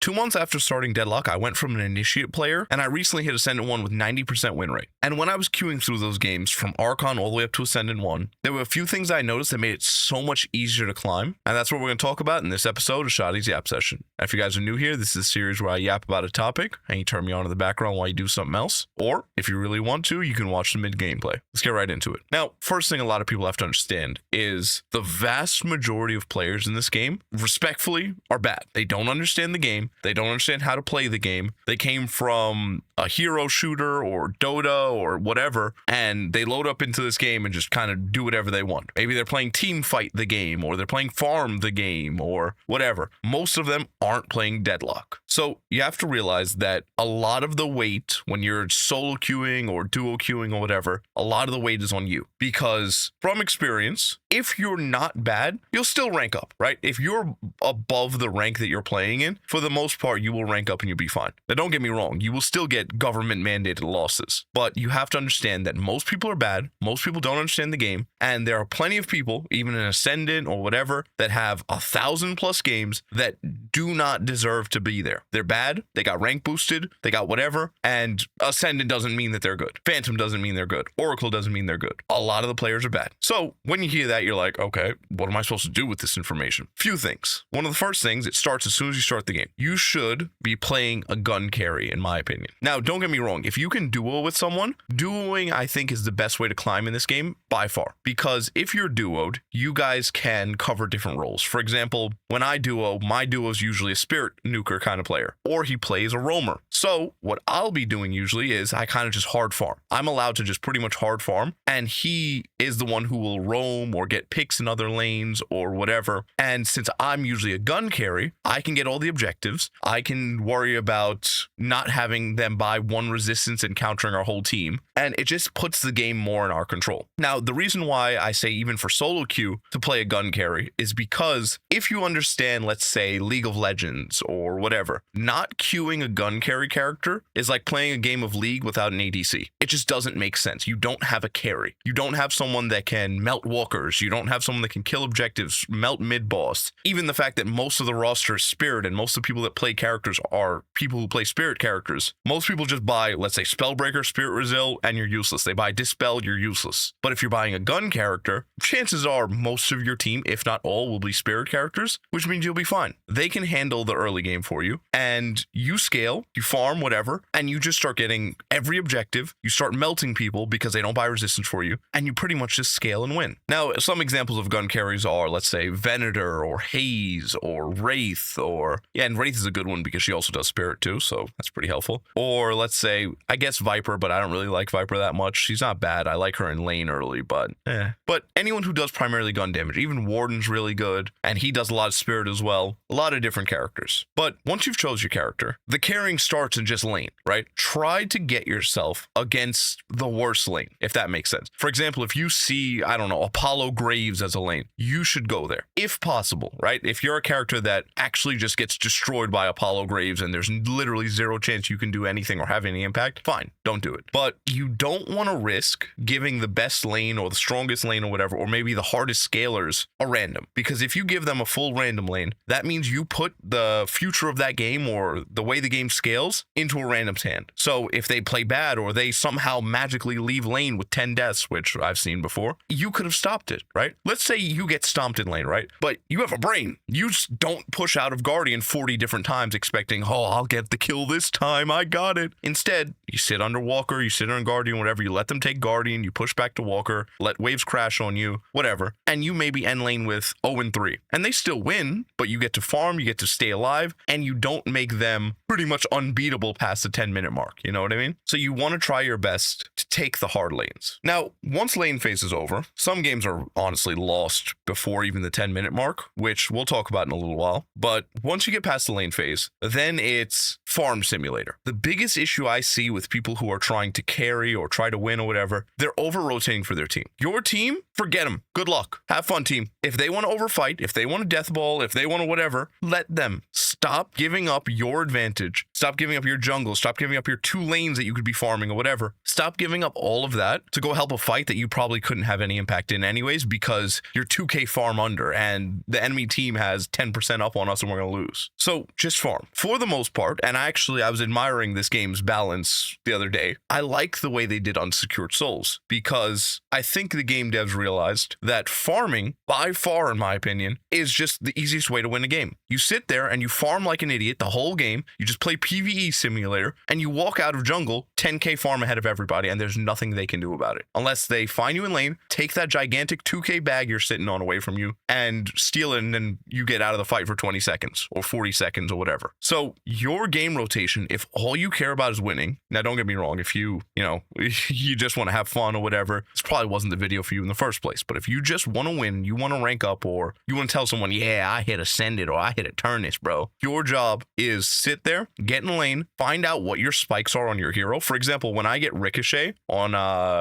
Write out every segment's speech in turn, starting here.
2 months after starting Deadlock, I went from an initiate player, and I recently hit Ascendant 1 with 90% win rate. And when I was queuing through those games from Archon all the way up to Ascendant 1, there were a few things I noticed that made it so much easier to climb, and that's what we're going to talk about in this episode of Shotty's Yap Session. If you guys are new here, this is a series where I yap about a topic, and you turn me on in the background while you do something else, or if you really want to, you can watch the mid-game play. Let's get right into it. Now, first thing a lot of people have to understand is the vast majority of players in this game, respectfully, are bad. They don't understand the game. They don't understand how to play the game. They came from a hero shooter or Dota or whatever, and they load up into this game and just kind of do whatever they want. Maybe they're playing team fight the game, or they're playing farm the game, or whatever. Most of them aren't playing Deadlock. So you have to realize that a lot of the weight when you're solo queuing or duo queuing or whatever, a lot of the weight is on you. Because from experience, if you're not bad, you'll still rank up, right? If you're above the rank that you're playing in, for the most part, you will rank up and you'll be fine. Now, don't get me wrong, you will still get government mandated losses, but you have to understand that most people are bad, most people don't understand the game, and there are plenty of people, even in Ascendant or whatever, that have 1,000+ games that do not deserve to be there. They're bad, they got rank boosted, they got whatever, and Ascendant doesn't mean that they're good. Phantom doesn't mean they're good. Oracle doesn't mean they're good. A lot of the players are bad. So when you hear that, you're like, okay, what am I supposed to do with this information? Few things. One of the first things, it starts as soon as you start the game. You should be playing a gun carry, in my opinion. Now, don't get me wrong. If you can duo with someone, duoing, I think, is the best way to climb in this game by far. Because if you're duoed, you guys can cover different roles. For example, when I duo, my duo is usually a spirit nuker kind of player, or he plays a roamer. So what I'll be doing usually is I kind of just hard farm. I'm allowed to just pretty much hard farm, and he is the one who will roam or get picks in other lanes or whatever. And since I'm usually a gun carry, I can get all the objectives. I can worry about not having them buy one resistance and countering our whole team. And it just puts the game more in our control. Now, the reason why I say even for solo queue to play a gun carry is because if you understand, let's say, League of Legends or whatever, not queuing a gun carry character is like playing a game of League without an ADC. It just doesn't make sense. You don't have a carry. You don't have someone that can melt walkers. You don't have someone that can kill objectives, melt mid-boss. Even the fact that most of the roster is spirit and most of the people that play characters are people who play spirit characters. Most people just buy, let's say, Spellbreaker, Spirit Resil, and you're useless. They buy Dispel, you're useless. But if you're buying a gun character, chances are most of your team, if not all, will be spirit characters, which means you'll be fine. They can handle the early game for you, and you scale, you farm, whatever, and you just start getting every objective. You start melting people because they don't buy resistance for you, and you pretty much just scale and win. Now, some examples of gun carries are, let's say, Venator or Haze or Wraith, and Wraith is a good one because she also does spirit too, so that's pretty helpful. Or let's say, I guess Viper, but I don't really like Viper that much. She's not bad. I like her in lane early, but But anyone who does primarily gun damage, even Warden's really good, and he does a lot of spirit as well. A lot of different characters. But once you've chose your character, the carrying starts in just lane, right? Try to get yourself against the worst lane, if that makes sense. For example, if you see, I don't know, Apollo Graves as a lane, you should go there, if possible, right? If you're a character that actually just gets destroyed by Apollo Graves and there's literally zero chance you can do anything or have any impact, fine, don't do it. But you don't want to risk giving the best lane or the strongest lane or whatever, or maybe the hardest scalers a random. Because if you give them a full random lane, that means you put the future of that game or the way the game scales into a random's hand. So if they play bad or they somehow magically leave lane with 10 deaths, which I've seen before, you could have stopped it, right? Let's say you get stomped in lane, right? But you have a brain. You just don't push out of Guardian 40 different times expecting, oh, I'll get the kill this time, I got it. Instead, you sit under Walker, you sit on Guardian, whatever, you let them take Guardian, you push back to Walker, let waves crash on you, whatever, and you maybe end lane with 0-3. And they still win, but you get to farm, you get to stay alive, and you don't make them pretty much unbeatable past the 10-minute mark, you know what I mean? So you want to try your best to take the hard lanes. Now, once lane phase is over, some games are honestly lost before even the 10-minute mark, which we'll talk about in a little while, but once you get past the lane phase, then it's farm simulator. The biggest issue I see with people who are trying to carry or try to win or whatever, they're over-rotating for their team. Your team, forget them. Good luck. Have fun, team. If they want to overfight, if they want to death ball, if they want to whatever, let them. Stop giving up your advantage Stop giving up your jungle. Stop giving up your 2 lanes that you could be farming or whatever. Stop giving up all of that to go help a fight that you probably couldn't have any impact in anyways because you're 2k farm under and the enemy team has 10% up on us and we're going to lose. So just farm. For the most part, and I was admiring this game's balance the other day. I like the way they did unsecured souls because I think the game devs realized that farming, by far in my opinion, is just the easiest way to win a game. You sit there and you farm like an idiot the whole game. You just play PvE simulator and you walk out of jungle 10k farm ahead of everybody and there's nothing they can do about it. Unless they find you in lane, take that gigantic 2k bag you're sitting on away from you and steal it, and then you get out of the fight for 20 seconds or 40 seconds or whatever. So your game rotation, if all you care about is winning, now don't get me wrong, if you you just want to have fun or whatever, this probably wasn't the video for you in the first place. But if you just want to win, you want to rank up, or you want to tell someone, yeah, I hit Ascended or I hit a Turnus, bro, your job is sit there, get in lane, find out what your spikes are on your hero. For example, when I get Ricochet on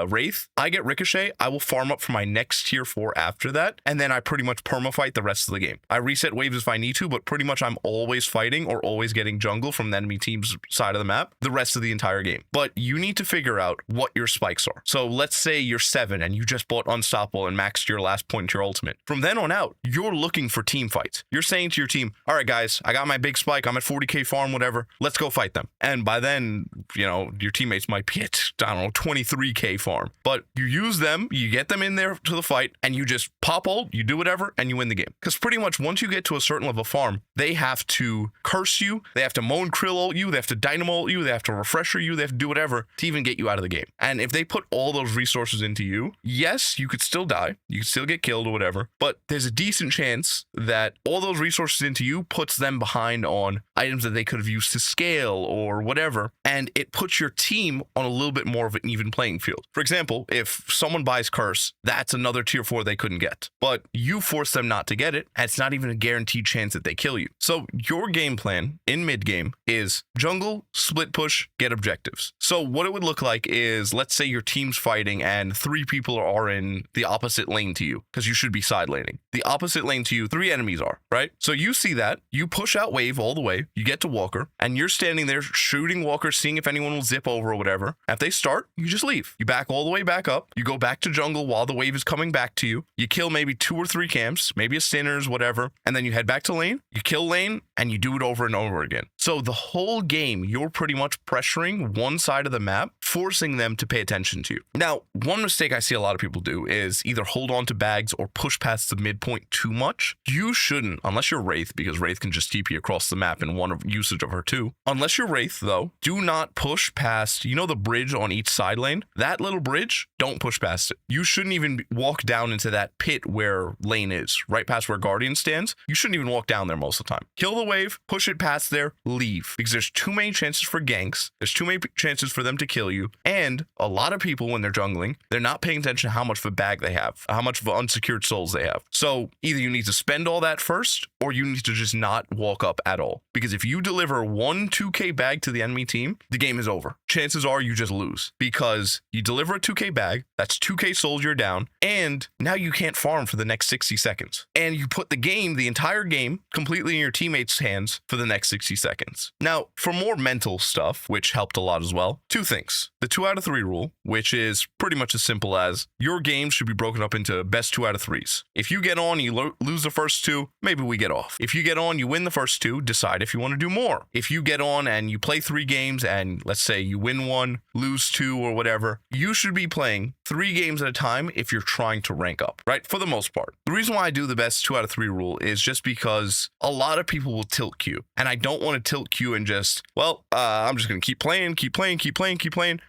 Wraith, I will farm up for my next tier 4 after that, and then I pretty much perma-fight the rest of the game. I reset waves if I need to, but pretty much I'm always fighting or always getting jungle from the enemy team's side of the map the rest of the entire game. But you need to figure out what your spikes are. So let's say you're 7 and you just bought Unstoppable and maxed your last point to your ultimate. From then on out, you're looking for team fights. You're saying to your team, all right, guys, I got my big spike. I'm at 40k farm, whatever. Let's go fight them. And by then, your teammates might be at, 23k farm. But you use them, you get them in there to the fight, and you just pop ult, you do whatever, and you win the game. Because pretty much once you get to a certain level of farm, they have to curse you, they have to Moan Krill ult you, they have to Dynamo ult you, they have to Refresher you, they have to do whatever to even get you out of the game. And if they put all those resources into you, yes, you could still die, you could still get killed or whatever, but there's a decent chance that all those resources into you puts them behind on items that they could have used to scale or whatever, and it puts your team on a little bit more of an even playing field. For example, if someone buys Curse, that's another tier 4 they couldn't get, but you force them not to get it, and it's not even a guaranteed chance that they kill you. So your game plan in mid game is jungle, split push, get objectives. So what it would look like is, let's say your team's fighting and 3 people are in the opposite lane to you, because you should be side laning. The opposite lane to you, 3 enemies are, right? So you see that, you push out wave all the way, you get to Walker, and you're standing there shooting Walker, seeing if anyone will zip over or whatever. If they start, you just leave. You back all the way back up, you go back to jungle while the wave is coming back to you, you kill maybe 2 or 3 camps, maybe a Sinners, whatever, and then you head back to lane, you kill lane, and you do it over and over again. So the whole game, you're pretty much pressuring one side of the map, forcing them to pay attention to you. Now, one mistake I see a lot of people do is either hold on to bags or push past the midpoint too much. You shouldn't, unless you're Wraith, because Wraith can just TP across the map in one usage of her too. Unless you're Wraith, though, do not push past, the bridge on each side lane? That little bridge, don't push past it. You shouldn't even walk down into that pit where lane is, right past where Guardian stands. You shouldn't even walk down there most of the time. Kill the wave, push it past there, leave. Because there's too many chances for ganks, there's too many chances for them to kill you, and a lot of people, when they're jungling, they're not paying attention to how much of a bag they have, how much of unsecured souls they have. So either you need to spend all that first, or you need to just not walk up at all. Because if you deliver 1 2k bag to the enemy team, the game is over. Chances are you just lose, because you deliver a 2k bag, that's 2k souls you're down, and now you can't farm for the next 60 seconds. And you put the entire game, completely in your teammates' hands for the next 60 seconds. Now, for more mental stuff, which helped a lot as well, 2 things. The 2 out of 3 rule, which is pretty much as simple as your game should be broken up into best 2 out of 3s. If you get on, you lose the first 2, maybe we get off. If you get on, you win the first 2, decide if you want to do more. If you get on and you play 3 games and let's say you win 1, lose 2 or whatever, you should be playing 3 games at a time if you're trying to rank up, right? For the most part. The reason why I do the best 2 out of 3 rule is just because a lot of people will tilt queue, and I don't want to tilt queue and just, I'm just going to keep playing,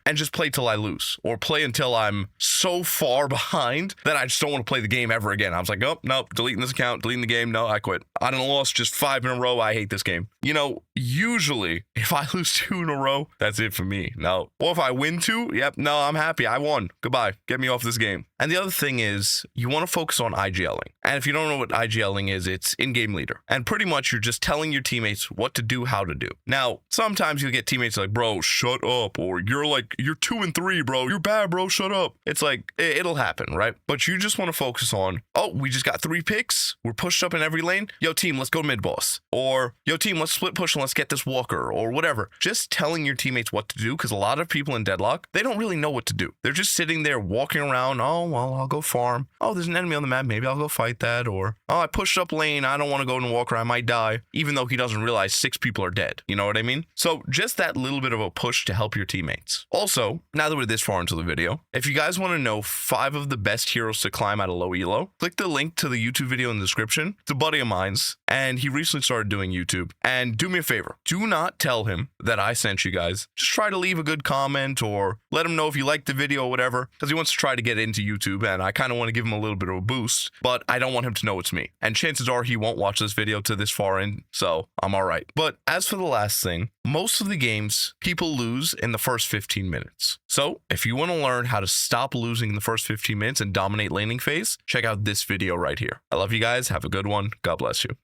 and just play till I lose, or play until I'm so far behind that I just don't want to play the game ever again. I was like, oh, no, deleting this account, deleting the game, no, I quit. I done lost just 5 in a row, I hate this game. Usually, if I lose 2 in a row, that's it for me. No. Or if I win 2, yep, no, I'm happy, I won. Goodbye, get me off this game. And the other thing is, you want to focus on IGLing. And if you don't know what IGLing is, it's in-game leader. And pretty much you're just telling your teammates what to do, how to do. Now, sometimes you get teammates like, bro, shut up. Or you're 2 and 3, bro. You're bad, bro. Shut up. It's like, it'll happen, right? But you just want to focus on, we just got 3 picks. We're pushed up in every lane. Yo, team, let's go mid boss. Or, yo, team, let's split push and let's let's get this walker or whatever. Just telling your teammates what to do, because a lot of people in Deadlock, they don't really know what to do. They're just sitting there walking around. Oh, well, I'll go farm. Oh, there's an enemy on the map. Maybe I'll go fight that. Or, oh, I pushed up lane. I don't want to go in walker. I might die. Even though he doesn't realize 6 people are dead. You know what I mean? So just that little bit of a push to help your teammates. Also, now that we're this far into the video, if you guys want to know 5 of the best heroes to climb at a low elo, click the link to the YouTube video in the description. It's a buddy of mine's, and he recently started doing YouTube. And do me a favor, do not tell him that I sent you guys. Just try to leave a good comment or let him know if you liked the video or whatever, because he wants to try to get into YouTube, and I kind of want to give him a little bit of a boost, but I don't want him to know it's me. And chances are he won't watch this video to this far in, so I'm all right. But as for the last thing, most of the games, people lose in the first 15 minutes. So if you want to learn how to stop losing in the first 15 minutes and dominate laning phase, check out this video right here. I love you guys. Have a good one. God bless you.